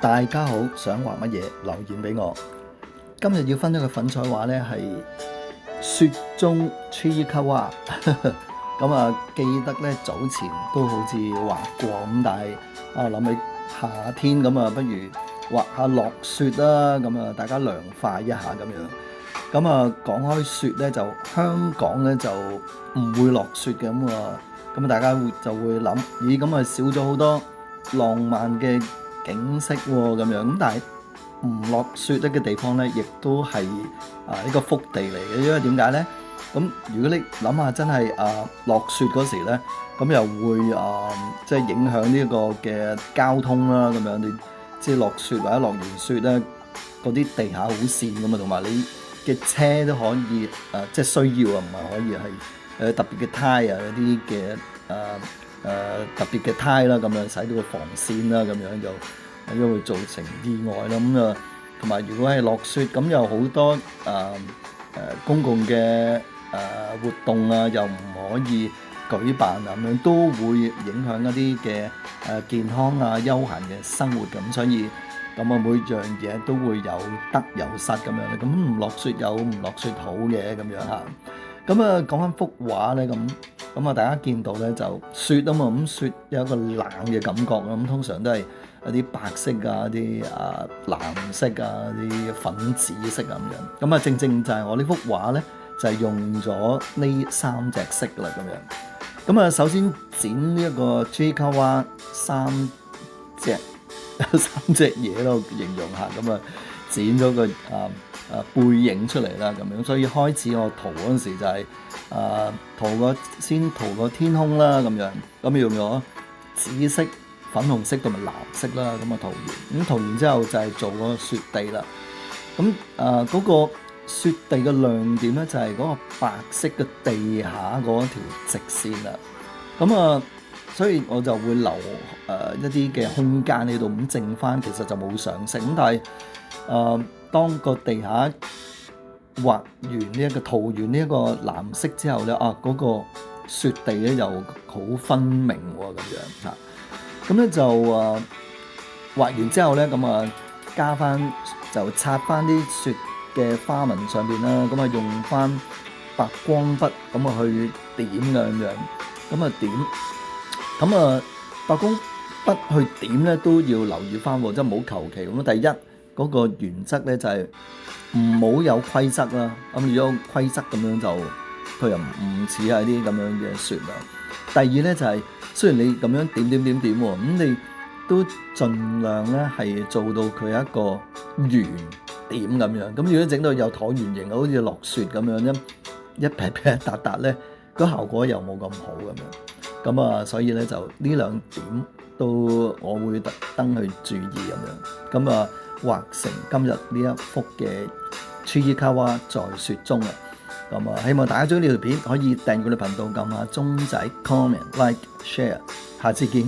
大家好，想畫乜嘢留言俾我。今日要分享嘅粉彩畫呢係雪中 Chirikawa 咁記得呢早前都好似畫過咁，但係諗起夏天咁不如畫下落雪啦，咁大家涼快一下咁樣。講開雪呢，就香港呢就唔會落雪嘅咁大家就會諗，咦咁少咗好多浪漫嘅景色喎咁樣。咁但係唔落雪嘅地方呢，亦都係呢個福地嚟嘅，因為點解呢？咁如果你諗下真係落雪嗰時呢，咁又會即係影響呢個嘅交通啦咁樣。你即係落雪或者落完雪呢，嗰啲地下好跣㗎嘛，同埋你嘅車都可以即係需要唔係可以係特別嘅胎嗰啲嘅特別嘅胎啦，咁樣使到個防線啦，咁樣就因為會造成意外啦。同埋如果係落雪，咁有好多公共嘅活動又唔可以舉辦咁樣，都會影響一啲嘅健康休閒嘅生活咁，所以每樣嘢都會有得有失咁樣。咁唔落雪有唔落雪好嘅咁樣嚇。講翻幅畫咧，咁大家見到咧就雪啊嘛，咁雪有一個冷嘅感覺，咁通常都係一啲白色一啲藍色啲粉紫色咁樣。正正就係我呢幅畫咧，就係用咗呢三隻色啦咁樣。首先剪呢一個 Chirikawa 三隻嘢咯，形容下剪咗個背影出嚟啦咁樣。所以開始我塗嗰陣時就係先塗個天空啦咁樣，用咗紫色、粉紅色同埋藍色啦，塗完之後就係做個雪地啦。嗰個雪地嘅亮點咧就係嗰個白色嘅地下嗰條直線啦。所以我就會留一啲嘅空間喺度，咁剩翻其實就冇上色。但係當個地下畫完塗完呢一個藍色之後咧，嗰個雪地咧又好分明喎咁樣嚇。咁就畫完之後咧，加翻就擦翻啲雪嘅花紋上邊啦，用翻白光筆去點嘅咁樣，點。白光筆去點咧都要留意翻，即係唔好求其。第一嗰個原則咧就係唔好有規則啦。如果規則咁樣就佢又唔似係啲咁樣嘅雪啦。第二咧就係雖然你咁樣點喎，咁你都盡量咧係做到佢一個圓點咁樣。如果整到有橢圓形，好似落雪咁樣一撇撇一笪笪咧，個效果又冇咁好咁樣。所以咧就呢兩點都我會特登去注意咁樣。畫成今日呢一幅嘅 Chirikawa 在雪中啦。希望大家中意呢條片可以訂閱我哋頻道，撳下鐘仔 comment like share， 下次見。